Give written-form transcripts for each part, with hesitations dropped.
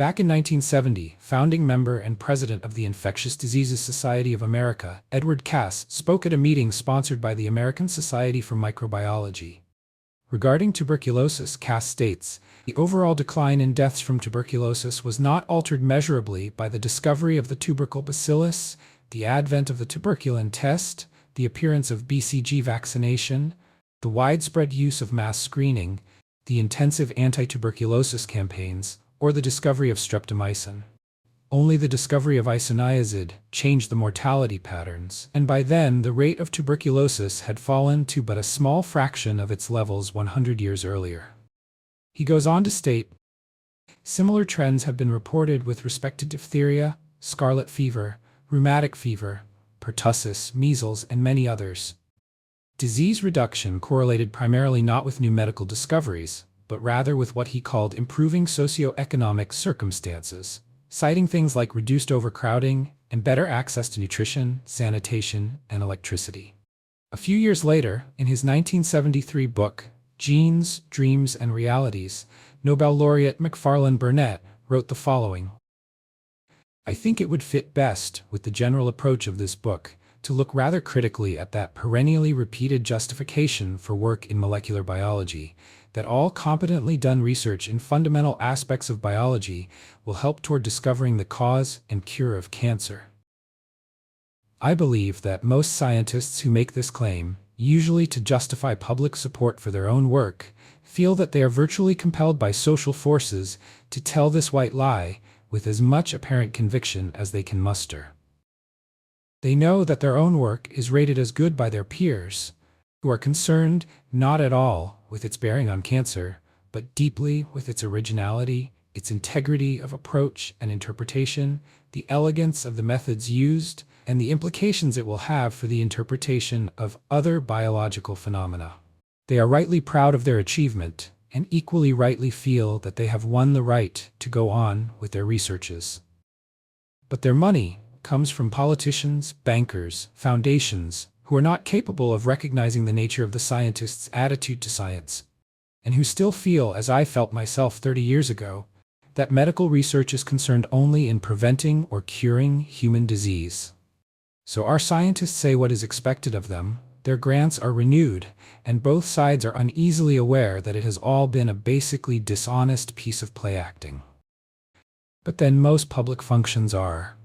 Back in 1970, founding member and president of the Infectious Diseases Society of America, Edward Cass, spoke at a meeting sponsored by the American Society for Microbiology. Regarding tuberculosis, Cass states, the overall decline in deaths from tuberculosis was not altered measurably by the discovery of the tubercle bacillus, the advent of the tuberculin test, the appearance of BCG vaccination, the widespread use of mass screening, the intensive anti-tuberculosis campaigns, or the discovery of streptomycin. Only the discovery of isoniazid changed the mortality patterns, and by then the rate of tuberculosis had fallen to but a small fraction of its levels 100 years earlier. He goes on to state, similar trends have been reported with respect to diphtheria, scarlet fever, rheumatic fever, pertussis, measles, and many others. Disease reduction correlated primarily not with new medical discoveries, but rather with what he called improving socioeconomic circumstances, citing things like reduced overcrowding and better access to nutrition, sanitation, and electricity. A few years later, in his 1973 book, Genes, Dreams, and Realities, Nobel laureate Macfarlane Burnet wrote the following. I think it would fit best with the general approach of this book to look rather critically at that perennially repeated justification for work in molecular biology, that all competently done research in fundamental aspects of biology will help toward discovering the cause and cure of cancer. I believe that most scientists who make this claim, usually to justify public support for their own work, feel that they are virtually compelled by social forces to tell this white lie with as much apparent conviction as they can muster. They know that their own work is rated as good by their peers, who are concerned not at all with its bearing on cancer, but deeply with its originality, its integrity of approach and interpretation, the elegance of the methods used, and the implications it will have for the interpretation of other biological phenomena. They are rightly proud of their achievement, and equally rightly feel that they have won the right to go on with their researches. But their money comes from politicians, bankers, foundations, who are not capable of recognizing the nature of the scientist's attitude to science, and who still feel, as I felt myself 30 years ago, that medical research is concerned only in preventing or curing human disease. So our scientists say what is expected of them, their grants are renewed, and both sides are uneasily aware that it has all been a basically dishonest piece of play acting. But then most public functions are.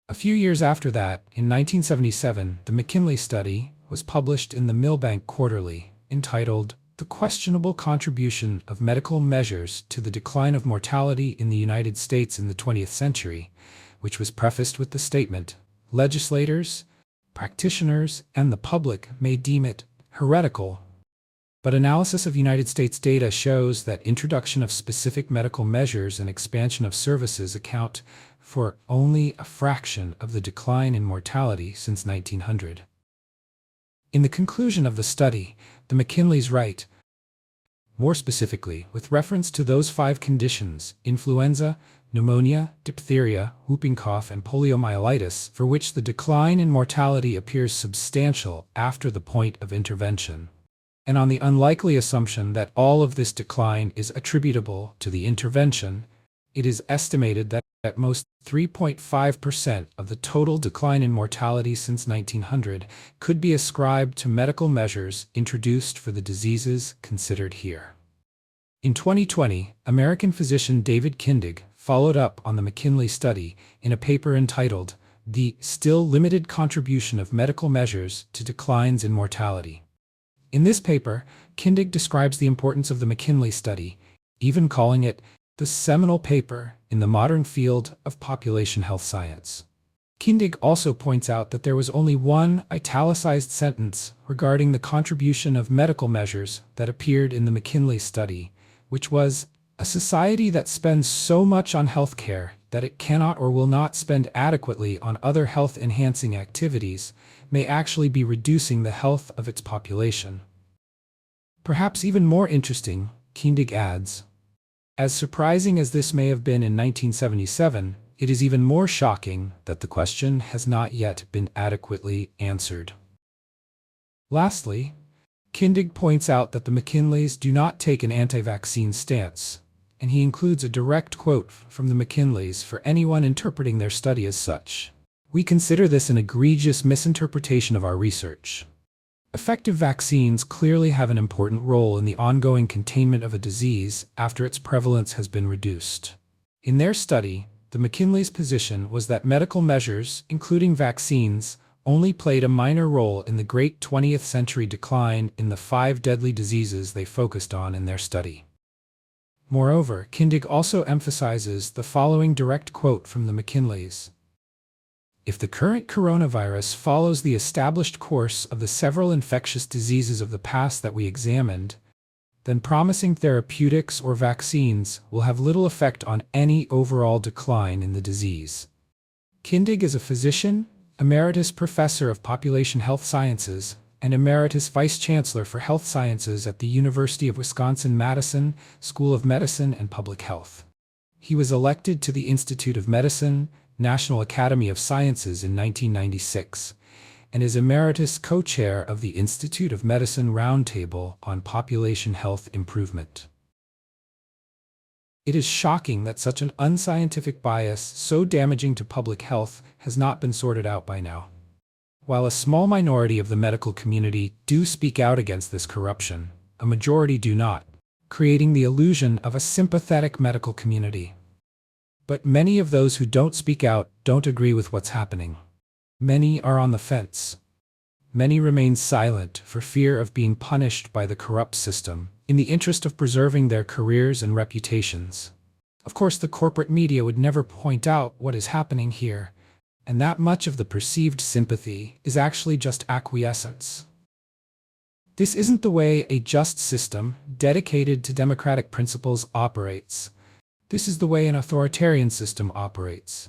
A few years after that, in 1977, the McKinley study was published in the Millbank Quarterly, entitled The Questionable Contribution of Medical Measures to the Decline of Mortality in the United States in the 20th Century, which was prefaced with the statement, legislators, practitioners, and the public may deem it heretical, but analysis of United States data shows that introduction of specific medical measures and expansion of services account for only a fraction of the decline in mortality since 1900. In the conclusion of the study, the McKinleys write, more specifically, with reference to those 5 conditions, influenza, pneumonia, diphtheria, whooping cough, and poliomyelitis, for which the decline in mortality appears substantial after the point of intervention, and on the unlikely assumption that all of this decline is attributable to the intervention, it is estimated that at most 3.5% of the total decline in mortality since 1900 could be ascribed to medical measures introduced for the diseases considered here. In 2020, American physician David Kindig followed up on the McKinley study in a paper entitled The Still Limited Contribution of Medical Measures to Declines in Mortality. In this paper, Kindig describes the importance of the McKinley study, even calling it the seminal paper in the modern field of population health science. Kindig also points out that there was only one italicized sentence regarding the contribution of medical measures that appeared in the McKinley study, which was, a society that spends so much on health care that it cannot or will not spend adequately on other health-enhancing activities may actually be reducing the health of its population. Perhaps even more interesting, Kindig adds, as surprising as this may have been in 1977, it is even more shocking that the question has not yet been adequately answered. Lastly, Kindig points out that the McKinleys do not take an anti-vaccine stance. and he includes a direct quote from the McKinleys for anyone interpreting their study as such. We consider this an egregious misinterpretation of our research. Effective vaccines clearly have an important role in the ongoing containment of a disease after its prevalence has been reduced. In their study, the McKinleys' position was that medical measures, including vaccines, only played a minor role in the great 20th century decline in the 5 deadly diseases they focused on in their study. Moreover, Kindig also emphasizes the following direct quote from the McKinleys. If the current coronavirus follows the established course of the several infectious diseases of the past that we examined, then promising therapeutics or vaccines will have little effect on any overall decline in the disease. Kindig is a physician, emeritus professor of population health sciences, and emeritus vice-chancellor for health sciences at the University of Wisconsin-Madison School of Medicine and Public Health. He was elected to the Institute of Medicine, National Academy of Sciences in 1996, and is emeritus co-chair of the Institute of Medicine Roundtable on Population Health Improvement. It is shocking that such an unscientific bias so damaging to public health has not been sorted out by now. While a small minority of the medical community do speak out against this corruption, a majority do not, creating the illusion of a sympathetic medical community. But many of those who don't speak out don't agree with what's happening. Many are on the fence. Many remain silent for fear of being punished by the corrupt system, in the interest of preserving their careers and reputations. Of course, the corporate media would never point out what is happening here, and that much of the perceived sympathy is actually just acquiescence. This isn't the way a just system, dedicated to democratic principles, operates. This is the way an authoritarian system operates.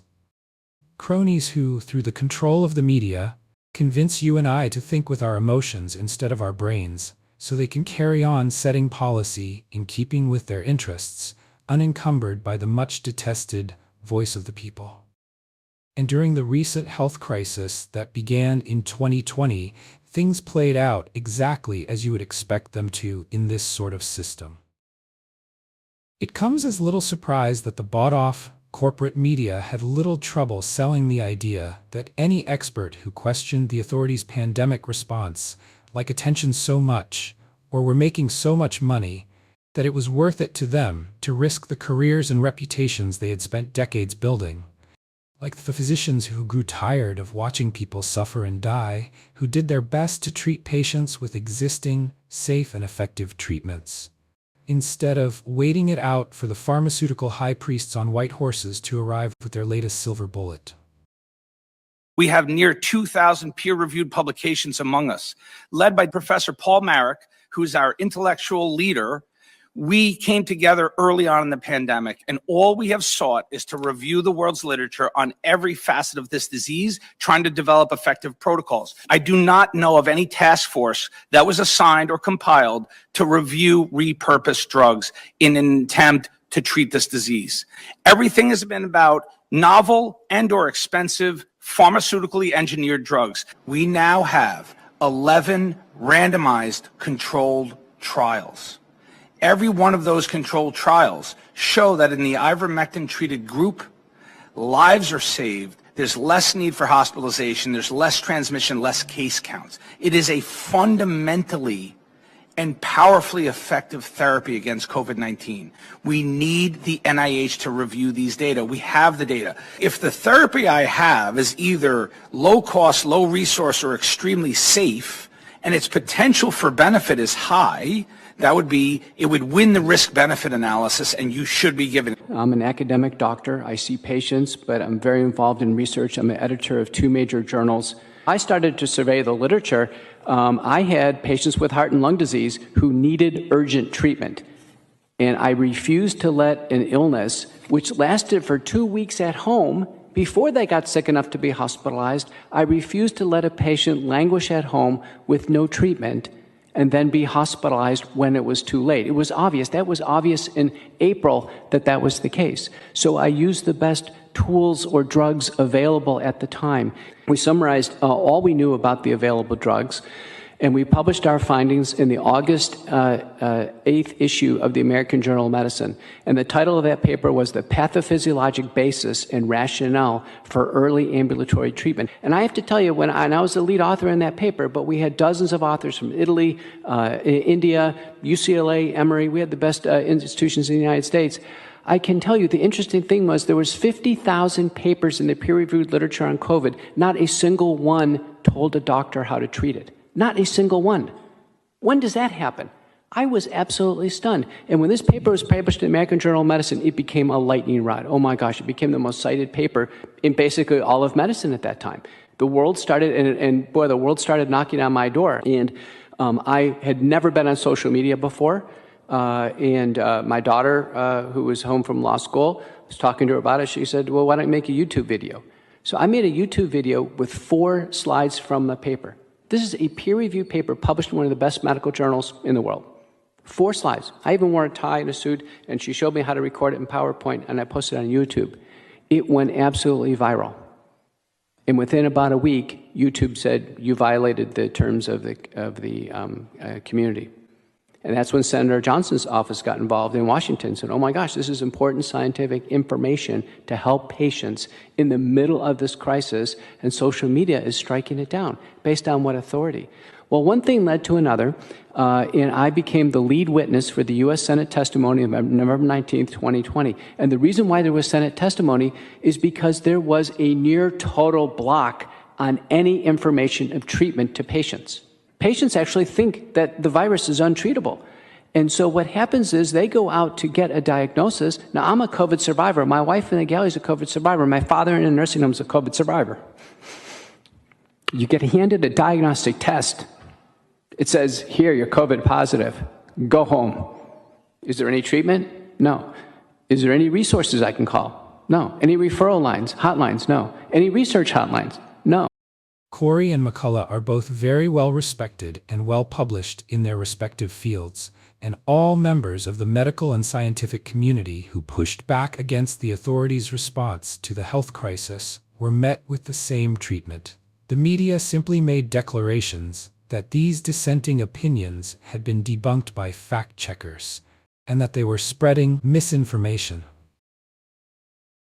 Cronies who, through the control of the media, convince you and I to think with our emotions instead of our brains, so they can carry on setting policy in keeping with their interests, unencumbered by the much-detested voice of the people. And during the recent health crisis that began in 2020, things played out exactly as you would expect them to in this sort of system. It comes as little surprise that the bought-off corporate media had little trouble selling the idea that any expert who questioned the authorities' pandemic response liked attention so much, or were making so much money, that it was worth it to them to risk the careers and reputations they had spent decades building. Like the physicians who grew tired of watching people suffer and die, who did their best to treat patients with existing, safe and effective treatments, instead of waiting it out for the pharmaceutical high priests on white horses to arrive with their latest silver bullet. We have near 2,000 peer-reviewed publications among us, led by Professor Paul Marik, who's our intellectual leader. We came together early on in the pandemic, and all we have sought is to review the world's literature on every facet of this disease, trying to develop effective protocols. I do not know of any task force that was assigned or compiled to review repurposed drugs in an attempt to treat this disease. Everything has been about novel and/or expensive pharmaceutically engineered drugs. We now have 11 randomized controlled trials. Every one of those controlled trials show that in the ivermectin-treated group, lives are saved, there's less need for hospitalization, there's less transmission, less case counts. It is a fundamentally and powerfully effective therapy against COVID-19. We need the NIH to review these data. We have the data. If the therapy I have is either low cost, low resource, or extremely safe, and its potential for benefit is high, it would win the risk-benefit analysis, and you should be given it. I'm an academic doctor. I see patients, but I'm very involved in research. I'm an editor of 2 major journals. I started to survey the literature. I had patients with heart and lung disease who needed urgent treatment, and I refused to let an illness, which lasted for 2 weeks at home, before they got sick enough to be hospitalized, I refused to let a patient languish at home with no treatment and then be hospitalized when it was too late. It was obvious. That was obvious in April that was the case. So I used the best tools or drugs available at the time. We summarized all we knew about the available drugs, And we published our findings in the August 8th issue of the American Journal of Medicine. And the title of that paper was The Pathophysiologic Basis and Rationale for Early Ambulatory Treatment. And I have to tell you, and I was the lead author in that paper, but we had dozens of authors from Italy, India, UCLA, Emory. We had the best institutions in the United States. I can tell you the interesting thing was there was 50,000 papers in the peer-reviewed literature on COVID. Not a single one told a doctor how to treat it. Not a single one. When does that happen? I was absolutely stunned. And when this paper was published in the American Journal of Medicine, it became a lightning rod. Oh my gosh, it became the most cited paper in basically all of medicine at that time. The world started, and boy, the world started knocking on my door. And I had never been on social media before. My daughter, who was home from law school, was talking to her about it. She said, well, why don't you make a YouTube video? So I made a YouTube video with 4 slides from the paper. This is a peer-reviewed paper published in one of the best medical journals in the world. 4 slides. I even wore a tie and a suit, and she showed me how to record it in PowerPoint, and I posted it on YouTube. It went absolutely viral. And within about a week, YouTube said, you violated the terms of the community. And that's when Senator Johnson's office got involved in Washington and said, oh my gosh, this is important scientific information to help patients in the middle of this crisis, and social media is striking it down. Based on what authority? Well, one thing led to another, and I became the lead witness for the U.S. Senate testimony of November 19th, 2020. And the reason why there was Senate testimony is because there was a near total block on any information of treatment to patients. Patients actually think that the virus is untreatable. And so what happens is they go out to get a diagnosis. Now, I'm a COVID survivor. My wife in the galley is a COVID survivor. My father in a nursing home is a COVID survivor. You get handed a diagnostic test. It says, here, you're COVID positive. Go home. Is there any treatment? No. Is there any resources I can call? No. Any referral lines, hotlines? No. Any research hotlines? No. Corey and McCullough are both very well respected and well published in their respective fields, and all members of the medical and scientific community who pushed back against the authorities' response to the health crisis were met with the same treatment. The media simply made declarations that these dissenting opinions had been debunked by fact-checkers, and that they were spreading misinformation.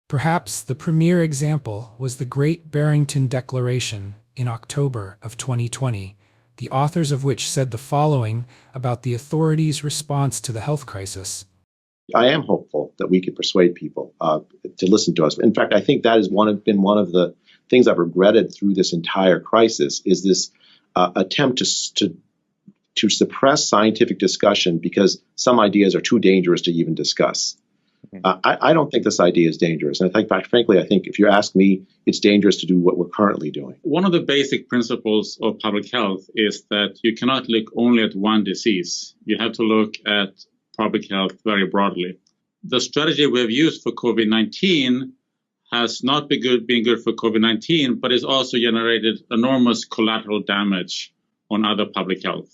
Perhaps the premier example was the Great Barrington Declaration in October of 2020, the authors of which said the following about the authorities' response to the health crisis. I am hopeful that we can persuade people to listen to us. In fact, I think that has been one of the things I've regretted through this entire crisis, is this attempt to suppress scientific discussion because some ideas are too dangerous to even discuss. I don't think this idea is dangerous. And I think, frankly, if you ask me, it's dangerous to do what we're currently doing. One of the basic principles of public health is that you cannot look only at one disease. You have to look at public health very broadly. The strategy we have used for COVID-19 has not been good for COVID-19, but it's also generated enormous collateral damage on other public health.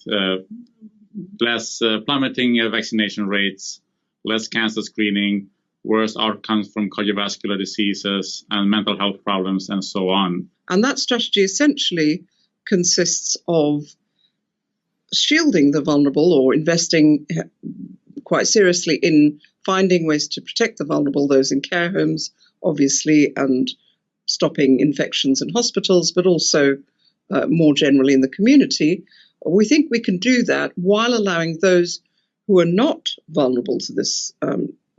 Less plummeting vaccination rates, less cancer screening, worse outcomes from cardiovascular diseases and mental health problems, and so on. And that strategy essentially consists of shielding the vulnerable, or investing quite seriously in finding ways to protect the vulnerable, those in care homes, obviously, and stopping infections in hospitals, but also more generally in the community. We think we can do that while allowing those who are not vulnerable to this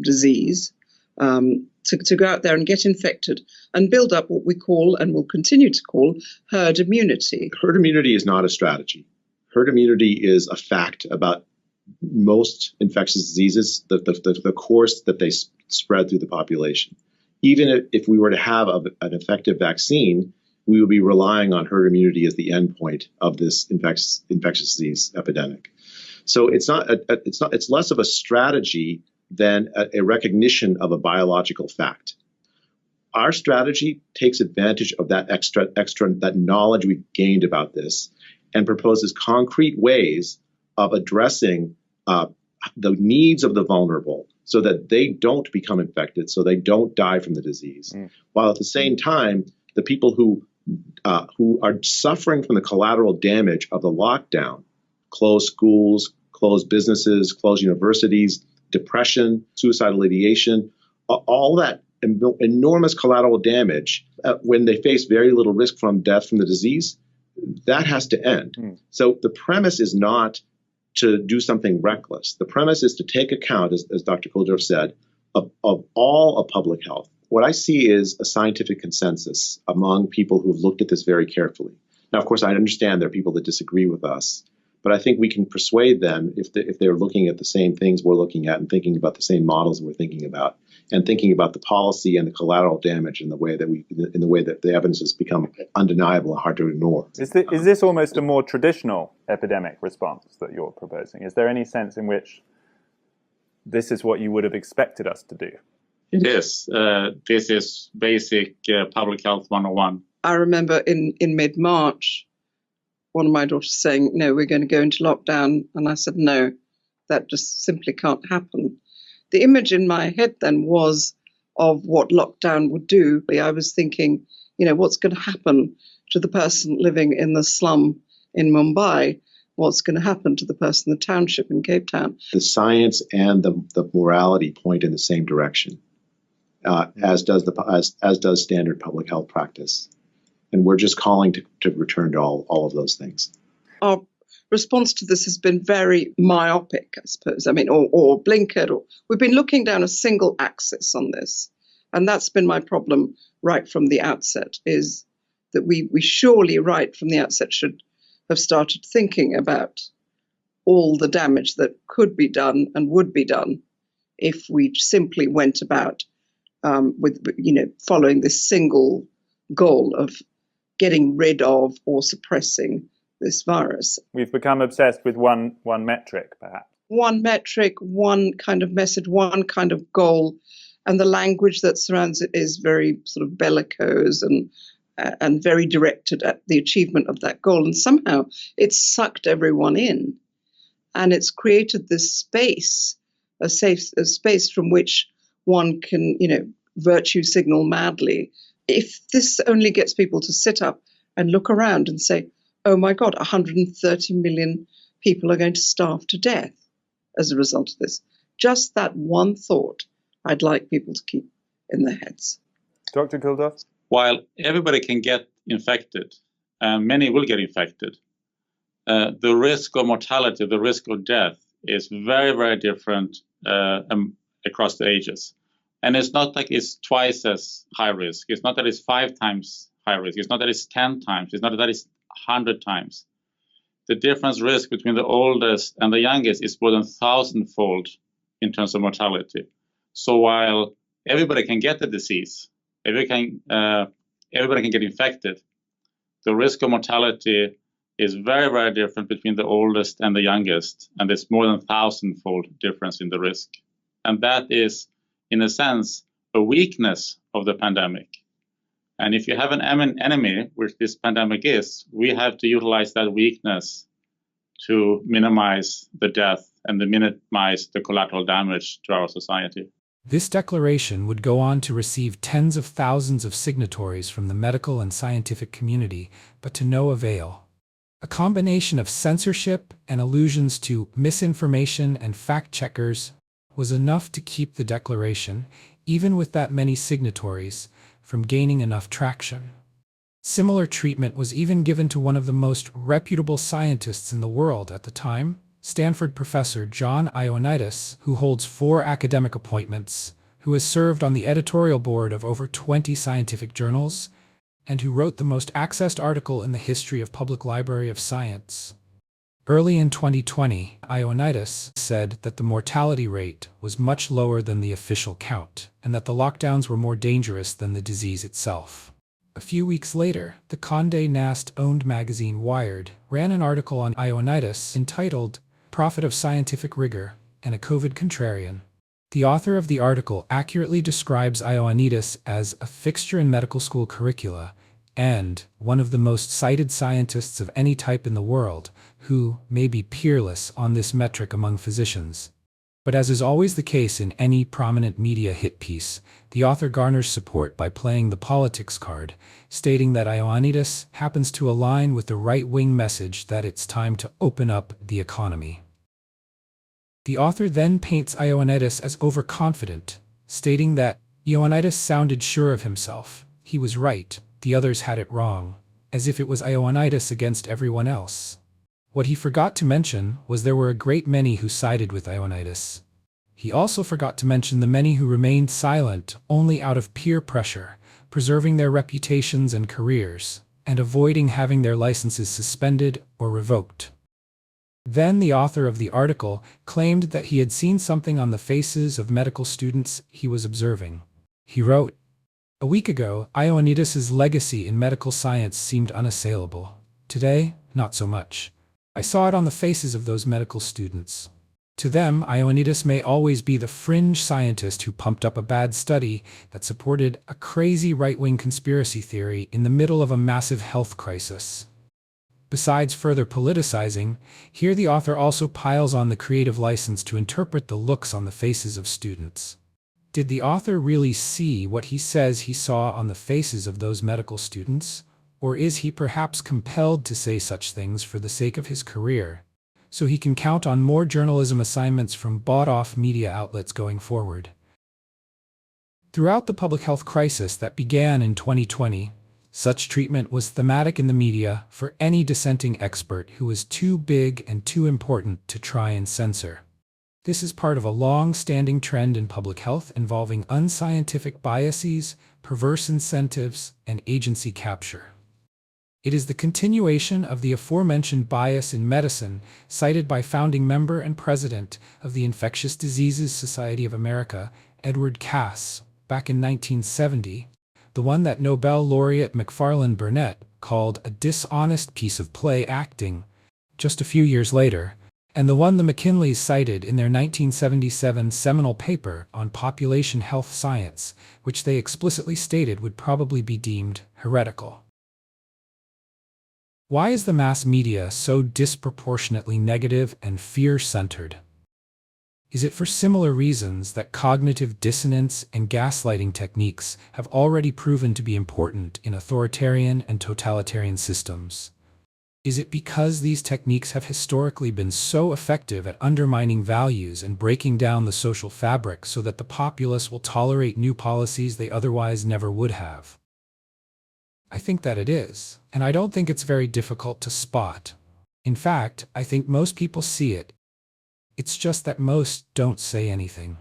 disease to go out there and get infected and build up what we call, and will continue to call, herd immunity. Herd immunity is not a strategy. Herd immunity is a fact about most infectious diseases, the course that they spread through the population. Even if we were to have an effective vaccine, we would be relying on herd immunity as the endpoint of this infectious disease epidemic. So it's less of a strategy than a recognition of a biological fact. Our strategy takes advantage of that that knowledge we've gained about this and proposes concrete ways of addressing the needs of the vulnerable so that they don't become infected, so they don't die from the disease, while at the same time, the people who who are suffering from the collateral damage of the lockdown, closed schools, closed businesses, closed universities, depression, suicidal ideation, all that enormous collateral damage when they face very little risk from death from the disease, that has to end. So the premise is not to do something reckless. The premise is to take account, as Dr. Kulldorff said, of all of public health. What I see is a scientific consensus among people who've looked at this very carefully. Now, of course, I understand there are people that disagree with us, but I think we can persuade them if they're looking at the same things we're looking at and thinking about the same models we're thinking about, and thinking about the policy and the collateral damage in the way that the evidence has become undeniable and hard to ignore. Is this almost a more traditional epidemic response that you're proposing? Is there any sense in which this is what you would have expected us to do? Yes, this is basic public health 101. I remember in mid-March, one of my daughters saying, no, we're going to go into lockdown. And I said, no, that just simply can't happen. The image in my head then was of what lockdown would do. I was thinking, what's going to happen to the person living in the slum in Mumbai? What's going to happen to the person in the township in Cape Town? The science and the morality point in the same direction, as does standard public health practice. And we're just calling to return to all of those things. Our response to this has been very myopic, I suppose. Or blinkered. We've been looking down a single axis on this. And that's been my problem right from the outset, is that we surely right from the outset should have started thinking about all the damage that could be done and would be done if we simply went about with following this single goal of getting rid of or suppressing this virus. We've become obsessed with one metric, perhaps. One metric, one kind of message, one kind of goal, and the language that surrounds it is very sort of bellicose and very directed at the achievement of that goal. And somehow it's sucked everyone in, and it's created this space, a space from which one can, virtue signal madly. If this only gets people to sit up and look around and say, oh my God, 130 million people are going to starve to death as a result of this. Just that one thought I'd like people to keep in their heads. Dr. Kulldorff? While everybody can get infected, and many will get infected, the risk of mortality, the risk of death is very, very different across the ages. And it's not like it's twice as high risk. It's not that it's 5 times high risk. It's not that it's 10 times. It's not that it's 100 times. The difference risk between the oldest and the youngest is more than 1,000-fold in terms of mortality. So while everybody can get the disease, everybody can get infected, the risk of mortality is very, very different between the oldest and the youngest. And there's more than 1,000-fold difference in the risk. And that is, in a sense, a weakness of the pandemic. And if you have an enemy, which this pandemic is, we have to utilize that weakness to minimize the death and to minimize the collateral damage to our society. This declaration would go on to receive tens of thousands of signatories from the medical and scientific community, but to no avail. A combination of censorship and allusions to misinformation and fact-checkers was enough to keep the declaration, even with that many signatories, from gaining enough traction. Similar treatment was even given to one of the most reputable scientists in the world at the time, Stanford professor John Ioannidis, who holds 4 academic appointments, who has served on the editorial board of over 20 scientific journals, and who wrote the most accessed article in the history of Public Library of Science. Early in 2020, Ioannidis said that the mortality rate was much lower than the official count, and that the lockdowns were more dangerous than the disease itself. A few weeks later, the Condé Nast-owned magazine Wired ran an article on Ioannidis entitled Prophet of Scientific Rigor and a COVID Contrarian. The author of the article accurately describes Ioannidis as a fixture in medical school curricula and one of the most cited scientists of any type in the world, who may be peerless on this metric among physicians. But as is always the case in any prominent media hit piece, the author garners support by playing the politics card, stating that Ioannidis happens to align with the right-wing message that it's time to open up the economy. The author then paints Ioannidis as overconfident, stating that Ioannidis sounded sure of himself. He was right, the others had it wrong, as if it was Ioannidis against everyone else. What he forgot to mention was there were a great many who sided with Ioannidis. He also forgot to mention the many who remained silent only out of peer pressure, preserving their reputations and careers, and avoiding having their licenses suspended or revoked. Then the author of the article claimed that he had seen something on the faces of medical students he was observing. He wrote, "A week ago, Ioannidis's legacy in medical science seemed unassailable. Today, not so much. I saw it on the faces of those medical students. To them, Ioannidis may always be the fringe scientist who pumped up a bad study that supported a crazy right-wing conspiracy theory in the middle of a massive health crisis." Besides further politicizing, here the author also piles on the creative license to interpret the looks on the faces of students. Did the author really see what he says he saw on the faces of those medical students? Or is he perhaps compelled to say such things for the sake of his career, so he can count on more journalism assignments from bought-off media outlets going forward? Throughout the public health crisis that began in 2020, such treatment was thematic in the media for any dissenting expert who was too big and too important to try and censor. This is part of a long-standing trend in public health involving unscientific biases, perverse incentives, and agency capture. It is the continuation of the aforementioned bias in medicine cited by founding member and president of the Infectious Diseases Society of America, Edward Cass, back in 1970, the one that Nobel laureate Macfarlane Burnet called a dishonest piece of play acting just a few years later, and the one the McKinleys cited in their 1977 seminal paper on population health science, which they explicitly stated would probably be deemed heretical. Why is the mass media so disproportionately negative and fear-centered? Is it for similar reasons that cognitive dissonance and gaslighting techniques have already proven to be important in authoritarian and totalitarian systems? Is it because these techniques have historically been so effective at undermining values and breaking down the social fabric so that the populace will tolerate new policies they otherwise never would have? I think that it is, and I don't think it's very difficult to spot. In fact, I think most people see it. It's just that most don't say anything.